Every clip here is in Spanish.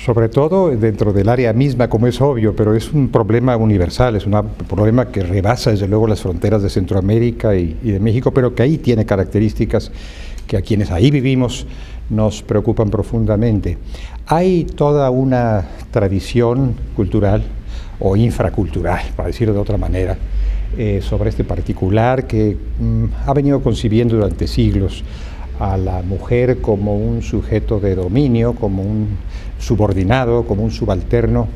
sobre todo dentro del área misma, como es obvio, pero es un problema universal, es un problema que rebasa desde luego las fronteras de Centroamérica y de México, pero que ahí tiene características que a quienes ahí vivimos nos preocupan profundamente. Hay toda una tradición cultural o infracultural, para decirlo de otra manera, sobre este particular que ha venido concibiendo durante siglos a la mujer como un sujeto de dominio, como un subordinado, como un subalterno,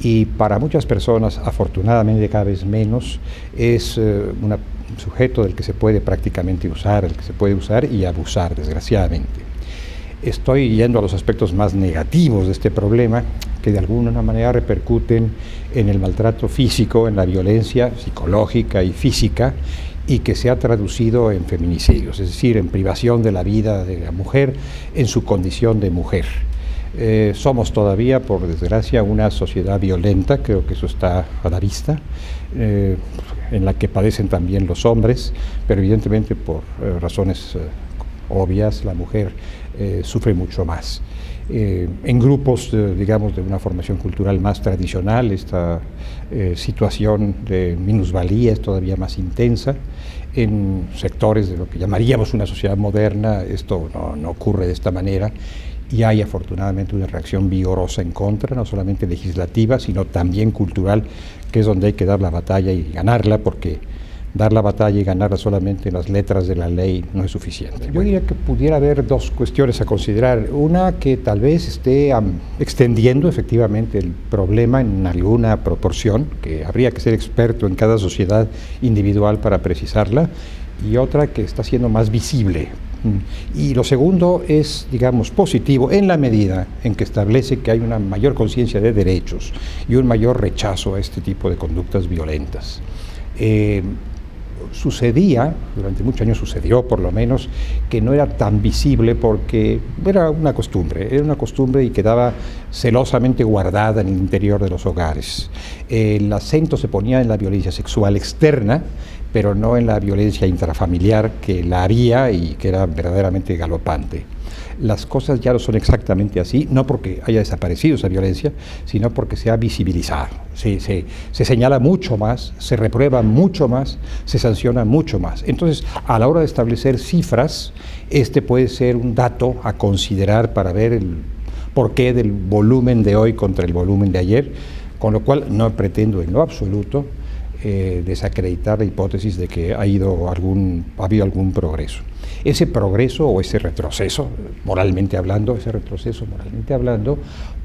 y para muchas personas, afortunadamente cada vez menos, es un sujeto del que se puede prácticamente usar, el que se puede usar y abusar, desgraciadamente. Estoy yendo a los aspectos más negativos de este problema, que de alguna manera repercuten en el maltrato físico, en la violencia psicológica y física, y que se ha traducido en feminicidios, es decir, en privación de la vida de la mujer en su condición de mujer. Somos todavía, por desgracia, una sociedad violenta, creo que eso está a la vista, en la que padecen también los hombres, pero evidentemente por razones obvias la mujer sufre mucho más. En grupos, digamos, de una formación cultural más tradicional, esta situación de minusvalía es todavía más intensa. En sectores de lo que llamaríamos una sociedad moderna, esto no ocurre de esta manera, y hay afortunadamente una reacción vigorosa en contra, no solamente legislativa, sino también cultural, que es donde hay que dar la batalla y ganarla, porque dar la batalla y ganarla solamente en las letras de la ley no es suficiente. Yo diría que pudiera haber dos cuestiones a considerar. Una, que tal vez esté extendiendo efectivamente el problema en alguna proporción, que habría que ser experto en cada sociedad individual para precisarla, y otra, que está siendo más visible. Y lo segundo es, digamos, positivo en la medida en que establece que hay una mayor conciencia de derechos y un mayor rechazo a este tipo de conductas violentas. Sucedía, durante muchos años sucedió por lo menos, que no era tan visible porque era una costumbre y quedaba celosamente guardada en el interior de los hogares. El acento se ponía en la violencia sexual externa, pero no en la violencia intrafamiliar, que la había y que era verdaderamente galopante. Las cosas ya no son exactamente así, no porque haya desaparecido esa violencia, sino porque se ha visibilizado. Se señala mucho más, se reprueba mucho más, se sanciona mucho más. Entonces, a la hora de establecer cifras, este puede ser un dato a considerar para ver el porqué del volumen de hoy contra el volumen de ayer, con lo cual no pretendo en lo absoluto desacreditar la hipótesis de que ha habido algún progreso. Ese progreso o ese retroceso, moralmente hablando,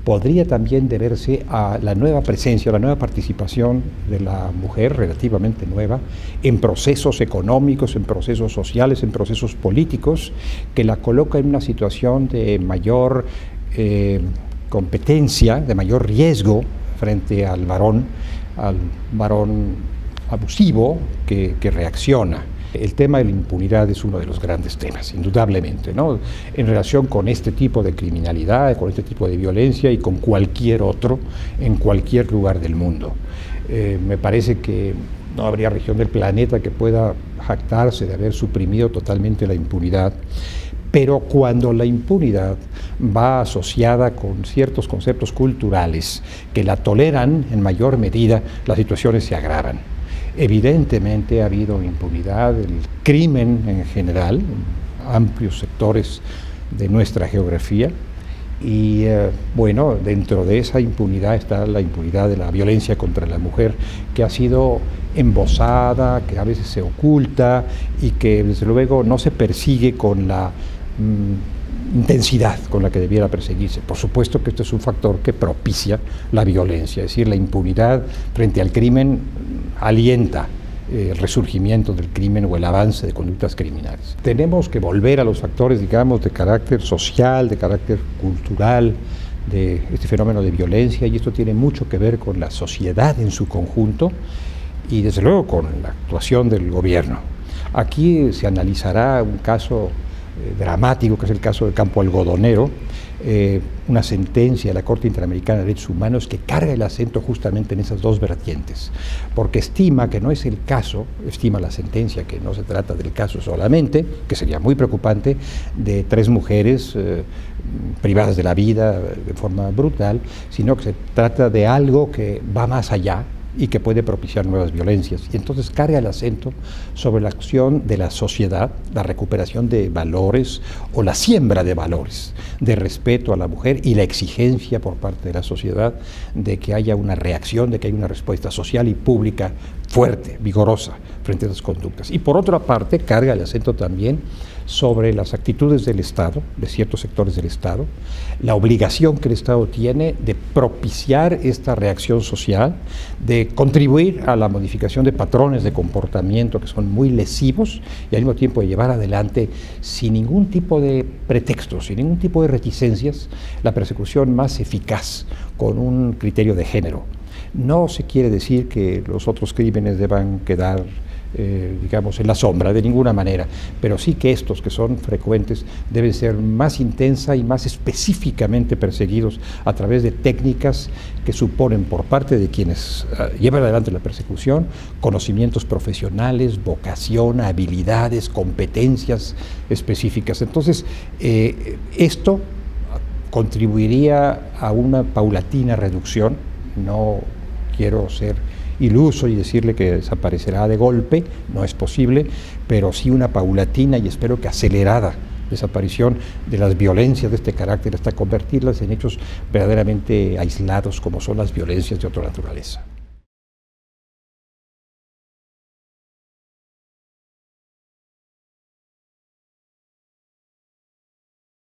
podría también deberse a la nueva presencia, a la nueva participación de la mujer, relativamente nueva, en procesos económicos, en procesos sociales, en procesos políticos, que la coloca en una situación de mayor competencia, de mayor riesgo frente al varón abusivo que reacciona. El tema de la impunidad es uno de los grandes temas, indudablemente, ¿no? En relación con este tipo de criminalidad, con este tipo de violencia y con cualquier otro en cualquier lugar del mundo. Me parece que no habría región del planeta que pueda jactarse de haber suprimido totalmente la impunidad, pero cuando la impunidad va asociada con ciertos conceptos culturales que la toleran en mayor medida, las situaciones se agravan. Evidentemente ha habido impunidad, el crimen en general, en amplios sectores de nuestra geografía, y bueno, dentro de esa impunidad está la impunidad de la violencia contra la mujer, que ha sido embosada, que a veces se oculta y que desde luego no se persigue con la intensidad con la que debiera perseguirse. Por supuesto que esto es un factor que propicia la violencia, es decir, la impunidad frente al crimen alienta el resurgimiento del crimen o el avance de conductas criminales. Tenemos que volver a los factores, digamos, de carácter social, de carácter cultural, de este fenómeno de violencia, y esto tiene mucho que ver con la sociedad en su conjunto y desde luego con la actuación del gobierno. Aquí se analizará un caso dramático, que es el caso del campo algodonero, una sentencia de la Corte Interamericana de Derechos Humanos que carga el acento justamente en esas dos vertientes, porque estima que no es el caso, estima la sentencia que no se trata del caso solamente, que sería muy preocupante, de 3 mujeres privadas de la vida de forma brutal, sino que se trata de algo que va más allá y que puede propiciar nuevas violencias. Y entonces carga el acento sobre la acción de la sociedad, la recuperación de valores o la siembra de valores, de respeto a la mujer y la exigencia por parte de la sociedad de que haya una reacción, de que haya una respuesta social y pública fuerte, vigorosa frente a esas conductas. Y por otra parte, carga el acento también sobre las actitudes del Estado, de ciertos sectores del Estado, la obligación que el Estado tiene de propiciar esta reacción social, de contribuir a la modificación de patrones de comportamiento que son muy lesivos y al mismo tiempo de llevar adelante sin ningún tipo de pretextos, sin ningún tipo de reticencias, la persecución más eficaz con un criterio de género. No se quiere decir que los otros crímenes deban quedar digamos, en la sombra, de ninguna manera, pero sí que estos que son frecuentes deben ser más intensa y más específicamente perseguidos a través de técnicas que suponen por parte de quienes llevan adelante la persecución conocimientos profesionales, vocación, habilidades, competencias específicas. Entonces, esto contribuiría a una paulatina reducción. No quiero ser iluso y decirle que desaparecerá de golpe, no es posible, pero sí una paulatina y espero que acelerada desaparición de las violencias de este carácter hasta convertirlas en hechos verdaderamente aislados como son las violencias de otra naturaleza.